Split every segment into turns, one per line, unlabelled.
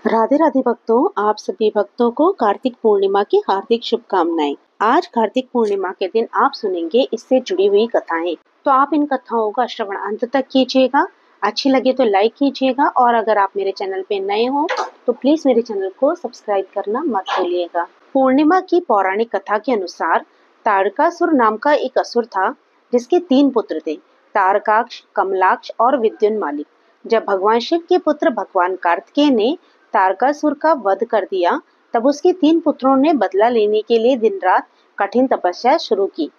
राधे राधे भक्तों, आप सभी भक्तों को कार्तिक पूर्णिमा की हार्दिक शुभकामनाएं। आज कार्तिक पूर्णिमा के दिन आप सुनेंगे इससे जुड़ी हुई कथाएं। तो आप इन कथाओं का श्रवण अंत तक कीजिएगा। अच्छी लगे तो लाइक कीजिएगा और अगर आप मेरे चैनल पे नए हो तो प्लीज मेरे चैनल को सब्सक्राइब करना मत भूलिएगा। पूर्णिमा की पौराणिक कथा के अनुसार तारकासुर नाम का एक असुर था जिसके 3 पुत्र थे, तारकाक्ष, कमलाक्ष और विद्युन्माली। जब भगवान शिव के पुत्र भगवान कार्तिकेय ने तारकासुर का वध कर दिया, तब उसके 3 पुत्रों ने बदला लेने के लिए दिन रात कठिन तपस्या शुरू की।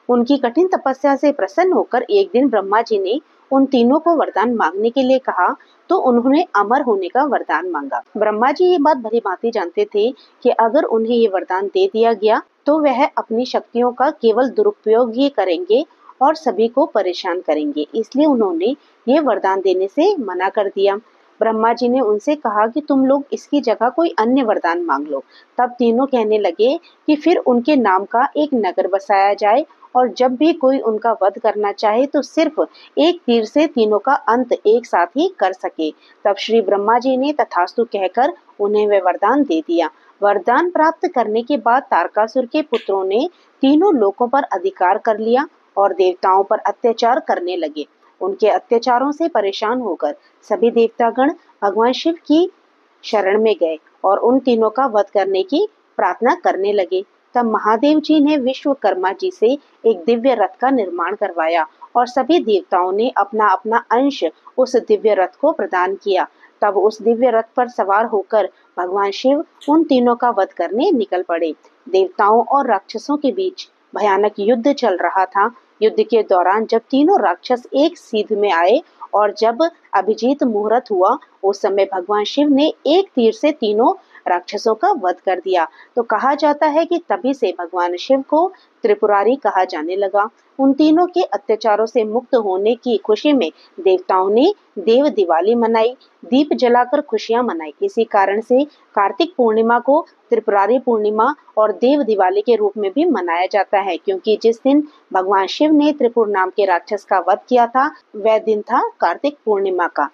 उनकी कठिन तपस्या से प्रसन्न होकर एक दिन ब्रह्मा जी ने उन तीनों को वरदान मांगने के लिए कहा, तो उन्होंने अमर होने का वरदान मांगा। ब्रह्मा जी ये बात भली भांति जानते थे कि अगर उन्हें ये वरदान दे दिया गया तो वह अपनी शक्तियों का केवल दुरुपयोग ही करेंगे और सभी को परेशान करेंगे, इसलिए उन्होंने ये वरदान देने से मना कर दिया। ब्रह्मा जी ने उनसे कहा कि तुम लोग इसकी जगह कोई अन्य वरदान मांग लो। तब तीनों कहने लगे कि फिर उनके नाम का एक नगर बसाया जाए और जब भी कोई उनका वध करना चाहे तो सिर्फ एक तीर से तीनों का अंत एक साथ ही कर सके। तब श्री ब्रह्मा जी ने तथास्तु कहकर उन्हें वह वरदान दे दिया। वरदान प्राप्त करने के बाद तारकासुर के पुत्रों ने तीनों लोकों पर अधिकार कर लिया और देवताओं पर अत्याचार करने लगे। उनके अत्याचारों से परेशान होकर सभी देवतागण भगवान शिव की शरण में गए और उन तीनों का वध करने की प्रार्थना करने लगे। तब महादेव जी ने विश्वकर्मा जी से एक दिव्य रथ का निर्माण करवाया और सभी देवताओं ने अपना अपना अंश उस दिव्य रथ को प्रदान किया। तब उस दिव्य रथ पर सवार होकर भगवान शिव उन तीनों का वध करने निकल पड़े। देवताओं और राक्षसों के बीच भयानक युद्ध चल रहा था। युद्ध के दौरान जब तीनों राक्षस एक सीध में आए और जब अभिजीत मुहूर्त हुआ, उस समय भगवान शिव ने एक तीर से तीनों राक्षसों का वध कर दिया। तो कहा जाता है कि तभी से भगवान शिव को त्रिपुरारी कहा जाने लगा। उन तीनों के अत्याचारों से मुक्त होने की खुशी में देवताओं ने देव दिवाली मनाई, दीप जलाकर खुशियां मनाई। इसी कारण से कार्तिक पूर्णिमा को त्रिपुरारी पूर्णिमा और देव दिवाली के रूप में भी मनाया जाता है, क्योंकि जिस दिन भगवान शिव ने त्रिपुर नाम के राक्षस का वध किया था वह दिन था कार्तिक पूर्णिमा का।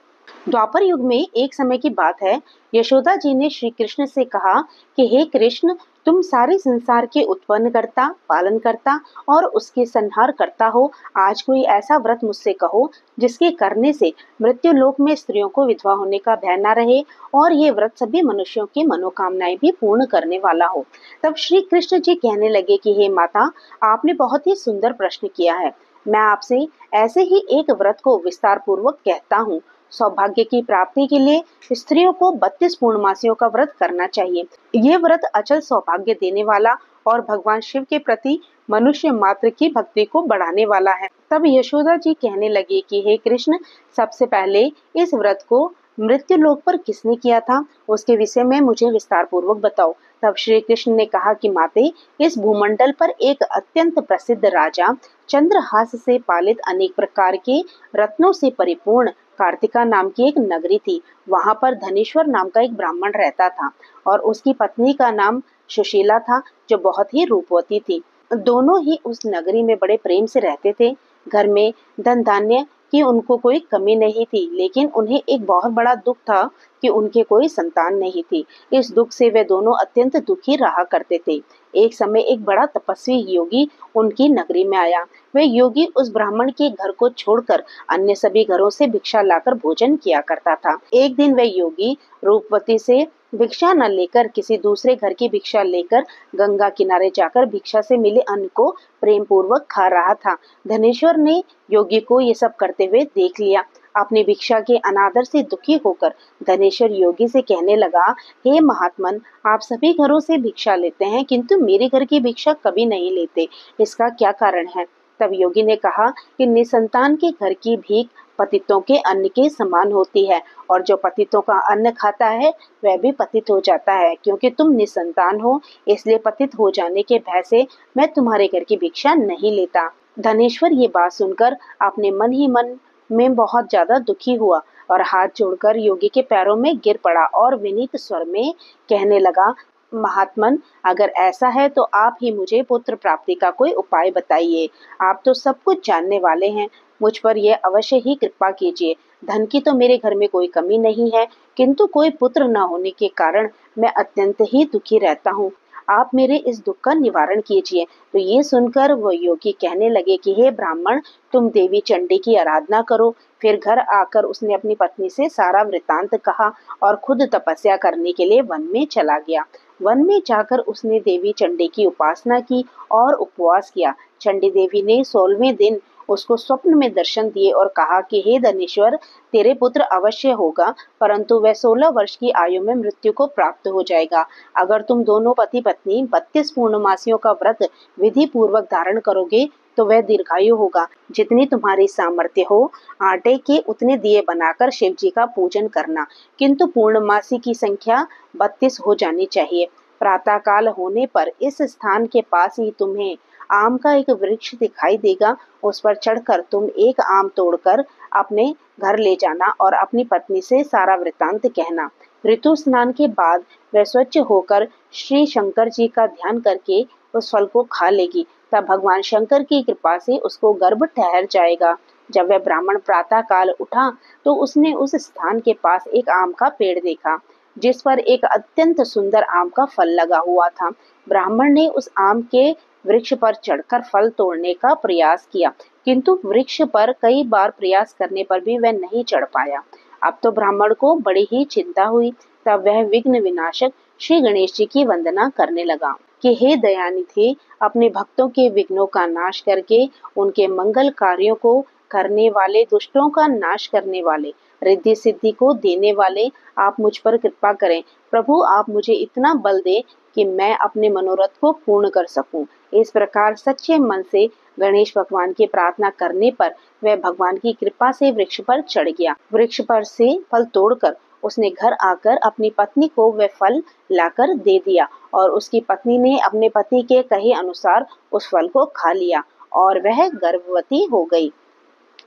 द्वापर युग में एक समय की बात है, यशोदा जी ने श्री कृष्ण से कहा कि हे कृष्ण, तुम सारे संसार के उत्पन्न करता, पालन करता और उसके संहार करता हो। आज कोई ऐसा व्रत मुझसे कहो जिसके करने से मृत्यु लोक में स्त्रियों को विधवा होने का भय न रहे और ये व्रत सभी मनुष्यों की मनोकामनाएं भी पूर्ण करने वाला हो। तब श्री कृष्ण जी कहने लगे कि हे माता, आपने बहुत ही सुंदर प्रश्न किया है। मैं आपसे ऐसे ही एक व्रत को विस्तार पूर्वक कहता हूँ। सौभाग्य की प्राप्ति के लिए स्त्रियों को 32 पूर्णमासियों का व्रत करना चाहिए। ये व्रत अचल सौभाग्य देने वाला और भगवान शिव के प्रति मनुष्य मात्र की भक्ति को बढ़ाने वाला है। तब यशोदा जी कहने लगी कि हे कृष्ण, सबसे पहले इस व्रत को मृत्यु लोक पर किसने किया था, उसके विषय में मुझे विस्तार पूर्वक बताओ। तब श्री कृष्ण ने कहा कि माते, इस भूमंडल पर एक अत्यंत प्रसिद्ध राजा, चंद्रहास से पालित अनेक प्रकार के रत्नों से परिपूर्ण कार्तिका नाम की एक नगरी थी। वहां पर धनेश्वर नाम का एक ब्राह्मण रहता था और उसकी पत्नी का नाम सुशीला था, जो बहुत ही रूपवती थी। दोनों ही उस नगरी में बड़े प्रेम से रहते थे। घर में धन धान्य की उनको कोई कमी नहीं थी, लेकिन उन्हें एक बहुत बड़ा दुख था कि उनके कोई संतान नहीं थी। इस दुख से वे दोनों अत्यंत दुखी रहा करते थे। एक समय एक बड़ा तपस्वी योगी उनकी नगरी में आया। वह योगी उस ब्राह्मण के घर को छोड़कर अन्य सभी घरों से भिक्षा लाकर भोजन किया करता था। एक दिन वह योगी रूपवती से भिक्षा न लेकर किसी दूसरे घर की भिक्षा लेकर गंगा किनारे जाकर भिक्षा से मिले अन्न को प्रेम पूर्वक खा रहा था। धनेश्वर ने योगी को ये सब करते हुए देख लिया। अपनी भिक्षा के अनादर से दुखी होकर धनेश्वर योगी से कहने लगा, हे महात्मन, आप सभी घरों से भिक्षा लेते हैं किंतु मेरे घर की भिक्षा कभी नहीं लेते, इसका क्या कारण है? तब योगी ने कहा कि निसंतान के घर की भीख पतितों के अन्न के समान होती है और जो पतितों का अन्न खाता है वह भी पतित हो जाता है। क्योंकि तुम निसंतान हो, इसलिए पतित हो जाने के भय से मैं तुम्हारे घर की भिक्षा नहीं लेता। धनेश्वर ये बात सुनकर अपने मन ही मन में बहुत ज्यादा दुखी हुआ और हाथ जोड़कर योगी के पैरों में गिर पड़ा और विनीत स्वर में कहने लगा, महात्मन, अगर ऐसा है तो आप ही मुझे पुत्र प्राप्ति का कोई उपाय बताइए। आप तो सब कुछ जानने वाले हैं, मुझ पर यह अवश्य ही कृपा कीजिए। धन की तो मेरे घर में कोई कमी नहीं है, किंतु कोई पुत्र न होने के कारण मैं अत्यंत ही दुखी रहता हूँ। आप मेरे इस दुख का निवारण कीजिए। तो ये सुनकर वह योगी कहने लगे कि हे ब्राह्मण, तुम देवी चंडी की आराधना करो। फिर घर आकर उसने अपनी पत्नी से सारा वृतांत कहा और खुद तपस्या करने के लिए वन में चला गया। वन में जाकर उसने देवी चंडी की उपासना की और उपवास किया। चंडी देवी ने 16वें दिन उसको स्वप्न में दर्शन दिए और कहा कि हे धनेश्वर, तेरे पुत्र अवश्य होगा, परंतु वह 16 वर्ष की आयु में मृत्यु को प्राप्त हो जाएगा। अगर तुम दोनों पति पत्नी 32 पूर्णमासियों का व्रत विधि पूर्वक धारण करोगे तो वह दीर्घायु होगा। जितनी तुम्हारी सामर्थ्य हो, आटे के उतने दिए बनाकर शिव जी का पूजन करना, किंतु पूर्णमासी की संख्या 32 हो जानी चाहिए। प्रातः काल होने पर इस स्थान के पास ही तुम्हें आम का एक वृक्ष दिखाई देगा। उस पर चढ़कर तुम एक आम तोड़कर अपने घर ले जाना और अपनी पत्नी से सारा वृतांत कहना। ऋतु स्नान के बाद वह स्वच्छ होकर श्री शंकर जी का ध्यान करके उस फल को खा लेगी। तब भगवान शंकर की कृपा से उसको गर्भ ठहर जाएगा। जब वह ब्राह्मण प्रातः काल उठा तो उसने उस स्थान के पास एक आम का पेड़ देखा, जिस पर एक अत्यंत सुंदर आम का फल लगा हुआ था। ब्राह्मण ने उस आम के वृक्ष पर चढ़कर फल तोड़ने का प्रयास किया, किंतु वृक्ष पर कई बार प्रयास करने पर भी वह नहीं चढ़ पाया। अब तो ब्राह्मण को बड़ी ही चिंता हुई। तब वह विघ्न विनाशक श्री गणेश जी की वंदना करने लगा कि हे दयानिधि, अपने भक्तों के विघ्नों का नाश करके उनके मंगल कार्यों को करने वाले, दुष्टों का नाश करने वाले, रिद्धि सिद्धि को देने वाले, आप मुझ पर कृपा करें। प्रभु, आप मुझे इतना बल दे कि मैं अपने मनोरथ को पूर्ण कर सकूं। इस प्रकार सच्चे मन से गणेश भगवान की प्रार्थना करने पर वह भगवान की कृपा से वृक्ष पर चढ़ गया। वृक्ष पर से फल तोड़कर उसने घर आकर अपनी पत्नी को वह फल लाकर दे दिया और उसकी पत्नी ने अपने पति के कहे अनुसार उस फल को खा लिया और वह गर्भवती हो गई।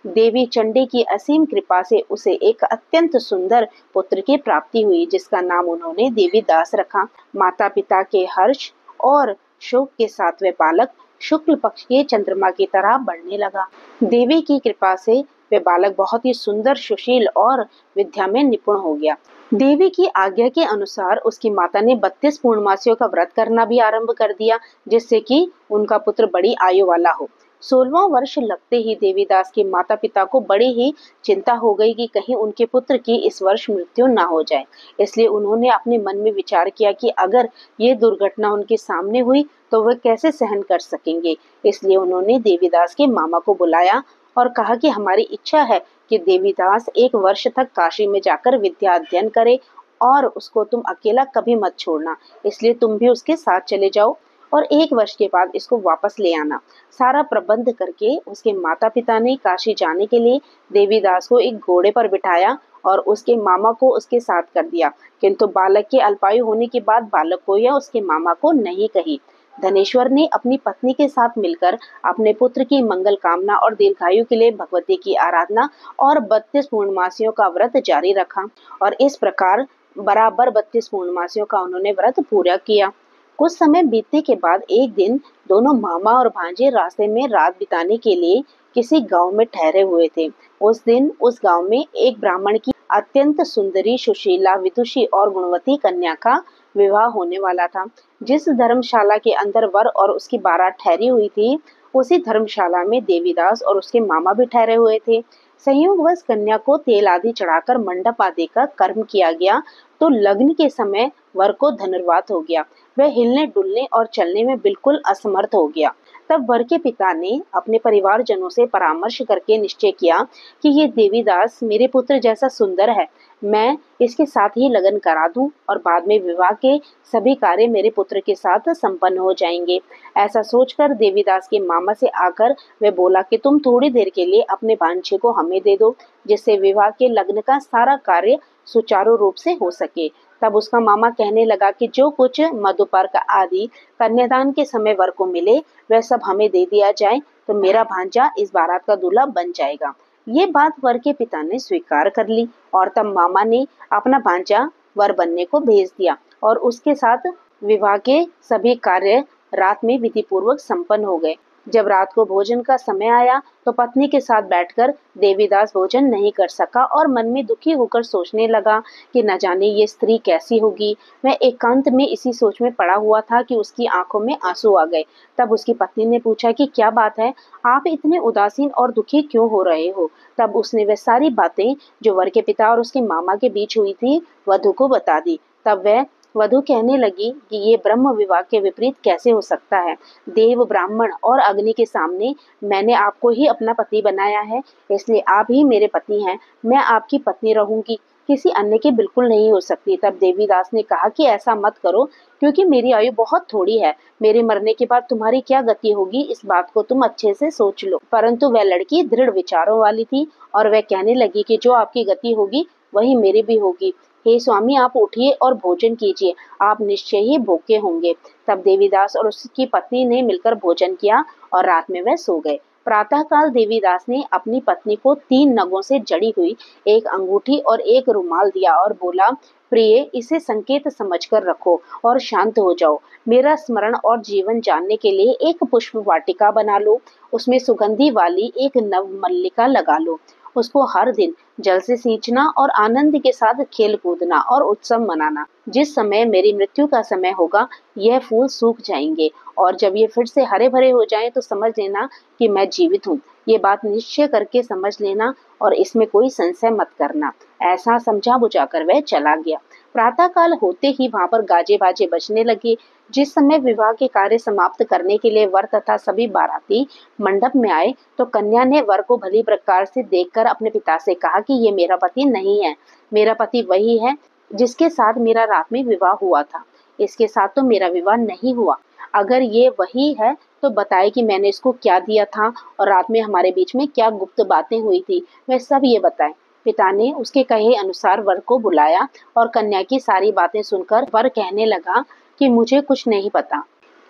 देवी चंडी की असीम कृपा से उसे एक अत्यंत सुंदर पुत्र की प्राप्ति हुई, जिसका नाम उन्होंने देवीदास रखा। माता पिता के हर्ष और शोक के साथ वह बालक शुक्ल पक्ष के चंद्रमा की तरह बढ़ने लगा। देवी की कृपा से वह बालक बहुत ही सुंदर, सुशील और विद्या में निपुण हो गया। देवी की आज्ञा के अनुसार उसकी माता ने 32 पूर्णमासियों का व्रत करना भी आरंभ कर दिया, जिससे कि उनका पुत्र बड़ी आयु वाला हो। 16वां वर्ष लगते ही देवीदास के माता पिता को बड़ी ही चिंता हो गई कि कहीं उनके पुत्र की इस वर्ष मृत्यु न हो जाए। इसलिए उन्होंने अपने मन में विचार किया कि अगर ये दुर्घटना उनके सामने हुई तो वह कैसे सहन कर सकेंगे। इसलिए उन्होंने देवीदास के मामा को बुलाया और कहा कि हमारी इच्छा है कि देवीदास 1 वर्ष तक काशी में जाकर विद्या अध्ययन करे और उसको तुम अकेला कभी मत छोड़ना, इसलिए तुम भी उसके साथ चले जाओ और 1 वर्ष के बाद इसको वापस ले आना। सारा प्रबंध करके उसके माता पिता ने काशी जाने के लिए देवीदास को एक घोड़े पर बिठाया और उसके मामा को उसके साथ कर दिया, किंतु बालक के अल्पायु होने के बाद बालक को या उसके मामा को नहीं कही। धनेश्वर ने अपनी पत्नी के साथ मिलकर अपने पुत्र की मंगल कामना और दीर्घायु के लिए भगवती की आराधना और 32 पूर्णमासियों का व्रत जारी रखा और इस प्रकार बराबर 32 पूर्णमासियों का उन्होंने व्रत पूरा किया। कुछ समय बीतने के बाद एक दिन दोनों मामा और भांजे रास्ते में रात बिताने के लिए किसी गांव में ठहरे हुए थे। उस दिन उस गांव में एक ब्राह्मण की अत्यंत सुंदरी, सुशीला, विदुषी और गुणवती कन्या का विवाह होने वाला था। जिस धर्मशाला के अंदर वर और उसकी बारात ठहरी हुई थी, उसी धर्मशाला में देवीदास और उसके मामा भी ठहरे हुए थे। संयोगवश कन्या को तेल आदि चढ़ाकर मंडप आदि का कर्म किया गया तो लग्न के समय वर को धनुर्वात हो गया। वह हिलने डुलने और चलने में बिल्कुल असमर्थ हो गया। तब वर के पिता ने अपने परिवारजनों से परामर्श करके निश्चय किया कि ये देवीदास मेरे पुत्र जैसा सुंदर है, मैं इसके साथ ही लगन करा दूं और बाद में विवाह के सभी कार्य मेरे पुत्र के साथ संपन्न हो जाएंगे। ऐसा सोचकर देवीदास के मामा से आकर वह बोला कि तुम थोड़ी देर के लिए अपने भांजे को हमें दे दो, जिससे विवाह के लग्न का सारा कार्य सुचारू रूप से हो सके। तब उसका मामा कहने लगा कि जो कुछ मधुपर्क आदि कन्यादान के समय वर को मिले वह सब हमें दे दिया जाए, तो मेरा भांजा इस बारात का दूल्हा बन जाएगा। ये बात वर के पिता ने स्वीकार कर ली और तब मामा ने अपना भांजा वर बनने को भेज दिया और उसके साथ विवाह के सभी कार्य रात में विधि पूर्वक संपन्न हो गए। जब रात को भोजन का समय आया तो पत्नी के साथ बैठकर देवीदास भोजन नहीं कर सका और मन में दुखी होकर सोचने लगा कि न जाने ये स्त्री कैसी होगी। वह एकांत में इसी सोच में पड़ा हुआ था कि उसकी आंखों में आंसू आ गए। तब उसकी पत्नी ने पूछा कि क्या बात है, आप इतने उदासीन और दुखी क्यों हो रहे हो। तब उसने वह सारी बातें जो वर के पिता और उसके मामा के बीच हुई थी वधु को बता दी। तब वह वधु कहने लगी कि ये ब्रह्म विवाह के विपरीत कैसे हो सकता है। देव, ब्राह्मण और अग्नि के सामने मैंने आपको ही अपना पति बनाया है, इसलिए आप ही मेरे पति हैं। मैं आपकी पत्नी रहूंगी, किसी अन्य की बिल्कुल नहीं हो सकती। तब देवीदास ने कहा कि ऐसा मत करो, क्योंकि मेरी आयु बहुत थोड़ी है। मेरे मरने के बाद तुम्हारी क्या गति होगी, इस बात को तुम अच्छे से सोच लो। परंतु वह लड़की दृढ़ विचारों वाली थी और वह कहने लगी कि जो आपकी गति होगी वही मेरी भी होगी। हे स्वामी, आप उठिए और भोजन कीजिए, आप निश्चय ही भूखे होंगे। तब देवीदास और उसकी पत्नी ने मिलकर भोजन किया और रात में वह सो गए। प्रातःकाल देवीदास ने अपनी पत्नी को 3 नगों से जड़ी हुई एक अंगूठी और एक रुमाल दिया और बोला, प्रिय, इसे संकेत समझकर रखो और शांत हो जाओ। मेरा स्मरण और जीवन जानने के लिए एक पुष्प वाटिका बना लो, उसमें सुगंधी वाली एक नव मल्लिका लगा लो। उसको हर दिन जल से सींचना और आनंद के साथ खेल कूदना और उत्सव मनाना। जिस समय मेरी मृत्यु का समय होगा यह फूल सूख जाएंगे और जब ये फिर से हरे भरे हो जाएं तो समझ लेना कि मैं जीवित हूँ। ये बात निश्चय करके समझ लेना और इसमें कोई संशय मत करना। ऐसा समझा बुझाकर वह चला गया। प्रातःकाल होते ही वहां पर गाजे बाजे बजने लगे। जिस समय विवाह के कार्य समाप्त करने के लिए वर तथा सभी बाराती मंडप में आए तो कन्या ने वर को भली प्रकार से देखकर अपने पिता से कहा कि ये मेरा पति नहीं है। मेरा पति वही है जिसके साथ मेरा रात में विवाह हुआ था। इसके साथ तो मेरा विवाह नहीं हुआ। अगर ये वही है तो बताए कि मैंने इसको क्या दिया था और रात में हमारे बीच में क्या गुप्त बातें हुई थी, वह सब ये बताए। पिता ने उसके कहे अनुसार वर को बुलाया और कन्या की सारी बातें सुनकर वर कहने लगा कि मुझे कुछ नहीं पता।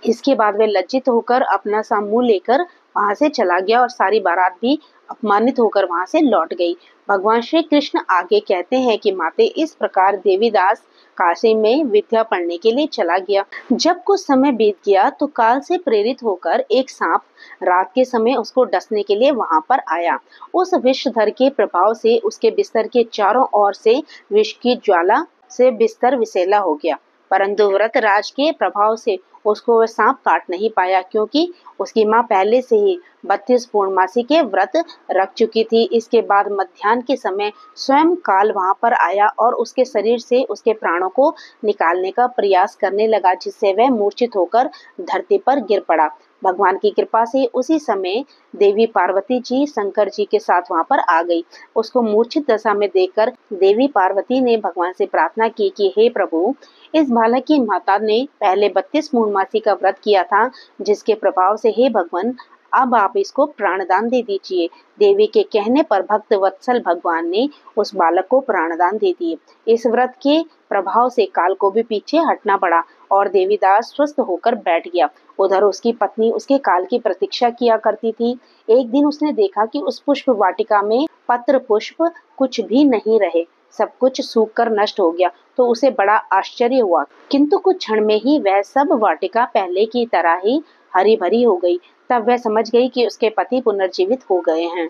इसके बाद वह लज्जित होकर अपना सा मुंह लेकर वहां से चला गया और सारी बारात भी अपमानित होकर वहां से लौट गई। भगवान श्री कृष्ण आगे कहते हैं कि माते इस प्रकार देवीदास काशी में विद्या पढ़ने के लिए चला गया। जब कुछ समय बीत गया तो काल से प्रेरित होकर एक सांप रात के समय उसको डसने के लिए वहां पर आया। उस विषधर के प्रभाव से उसके बिस्तर के चारों ओर से विष की ज्वाला से बिस्तर विषैला हो गया, परंतु व्रत राज के प्रभाव से उसको वह सांप काट नहीं पाया, क्योंकि उसकी माँ पहले से ही 32 पूर्णमासी के व्रत रख चुकी थी। इसके बाद मध्याह्न के समय स्वयं काल वहां पर आया और उसके शरीर से उसके प्राणों को निकालने का प्रयास करने लगा, जिससे वह मूर्छित होकर धरती पर गिर पड़ा। भगवान की कृपा से उसी समय देवी पार्वती जी शंकर जी के साथ वहां पर आ गई। उसको मूर्छित दशा में देखकर देवी पार्वती ने भगवान से प्रार्थना की कि हे प्रभु, इस बालक की माता ने पहले 32 पूर्णमासी का व्रत किया था, जिसके प्रभाव से हे भगवान अब आप इसको प्राणदान दे दीजिए। देवी के कहने पर भक्त वत्सल भगवान ने उस बालक को प्राणदान दे दिए। इस व्रत के प्रभाव से काल को भी पीछे हटना पड़ा और देवीदास स्वस्थ होकर बैठ गया। उधर उसकी पत्नी उसके काल की प्रतीक्षा किया करती थी। एक दिन उसने देखा कि उस पुष्प वाटिका में पत्र पुष्प कुछ भी नहीं रहे, सब कुछ सूख कर नष्ट हो गया। तो उसे बड़ा आश्चर्य हुआ, किंतु कुछ क्षण में ही वह सब वाटिका पहले की तरह ही हरी भरी हो गई। तब वह समझ गई कि उसके पति पुनर्जीवित हो गए हैं।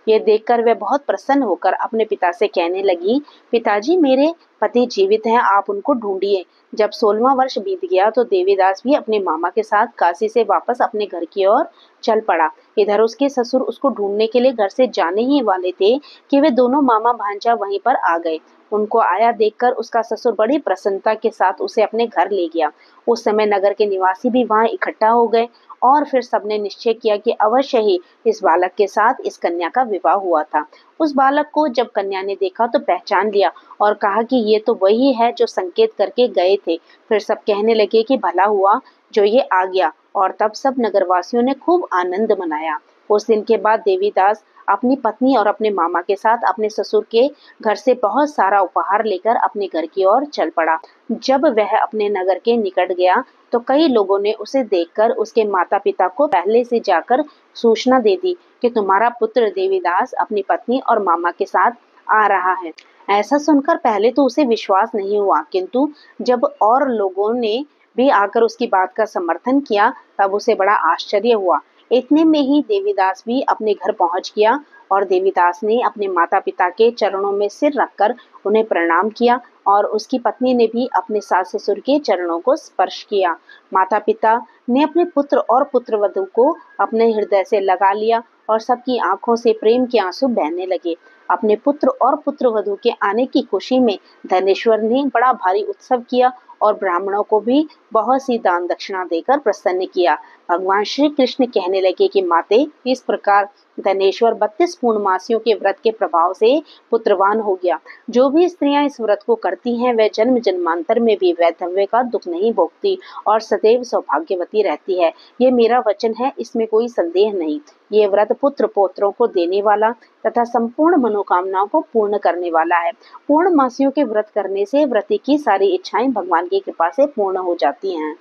ये देखकर वह बहुत प्रसन्न होकर अपने पिता से कहने लगी, पिताजी, मेरे पति जीवित हैं, आप उनको ढूंढिए। जब 16वां वर्ष बीत गया तो देवीदास भी अपने मामा के साथ काशी से वापस अपने घर की ओर चल पड़ा। इधर उसके ससुर उसको ढूंढने के लिए घर से जाने ही वाले थे कि वे दोनों मामा भांजा वहीं पर आ गए। उनको आया देखकर उसका ससुर बड़ी प्रसन्नता के साथ उसे अपने घर ले गया। उस समय नगर के निवासी भी वहां इकट्ठा हो गए और फिर सबने निश्चय किया कि अवश्य ही इस बालक के साथ इस कन्या का विवाह हुआ था। उस बालक को जब कन्या ने देखा तो पहचान लिया और कहा कि ये तो वही है जो संकेत करके गए थे। फिर सब कहने लगे कि भला हुआ जो ये आ गया, और तब सब नगरवासियों ने खूब आनंद मनाया। उस दिन के बाद देवीदास अपनी पत्नी और अपने मामा के साथ अपने ससुर के घर से बहुत सारा उपहार लेकर अपने घर की ओर चल पड़ा। जब वह अपने नगर के निकट गया तो कई लोगों ने उसे देखकर उसके माता पिता को पहले से जाकर सूचना दे दी कि तुम्हारा पुत्र देवीदास अपनी पत्नी और मामा के साथ आ रहा है। ऐसा सुनकर पहले तो उसे विश्वास नहीं हुआ, किंतु जब और लोगों ने भी आकर उसकी बात का समर्थन किया तब उसे बड़ा आश्चर्य हुआ। इतने में ही देवीदास भी अपने घर पहुंच गया और देवीदास ने अपने माता पिता के चरणों में सिर रखकर उन्हें प्रणाम किया और उसकी पत्नी ने भी अपने सास ससुर के चरणों को स्पर्श किया। माता पिता ने अपने पुत्र और पुत्रवधू को अपने हृदय से लगा लिया और सबकी आंखों से प्रेम के आंसू बहने लगे। अपने पुत्र और पुत्रवधू के आने की खुशी में धनेश्वर ने बड़ा भारी उत्सव किया और ब्राह्मणों को भी बहुत सी दान दक्षिणा देकर प्रसन्न किया। भगवान श्री कृष्ण कहने लगे कि माते, इस प्रकार धनेश्वर 32 पूर्णमासियों के व्रत के प्रभाव से पुत्रवान हो गया। जो भी स्त्रियां इस व्रत को करती हैं वह जन्म जन्मांतर में भी वैधव्य का दुख नहीं भोगती और सदैव सौभाग्यवती रहती है। ये मेरा वचन है, इसमें कोई संदेह नहीं। ये व्रत पुत्र पौत्रों को देने वाला तथा संपूर्ण मनोकामनाओं को पूर्ण करने वाला है। पूर्णमासियों के व्रत करने से व्रती की सारी इच्छाएं भगवान की कृपा से पूर्ण हो जाती हैं।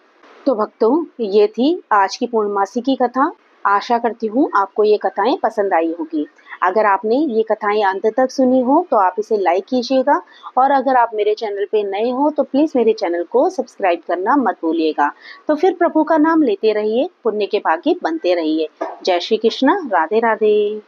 तो भक्तों, ये थी आज की पूर्णमासी की कथा। आशा करती हूँ आपको ये कथाएं पसंद आई होगी। अगर आपने ये कथाएं अंत तक सुनी हो तो आप इसे लाइक कीजिएगा और अगर आप मेरे चैनल पे नए हो तो प्लीज मेरे चैनल को सब्सक्राइब करना मत भूलिएगा। तो फिर प्रभु का नाम लेते रहिए, पुण्य के भागी बनते रहिए। जय श्री कृष्ण, राधे राधे।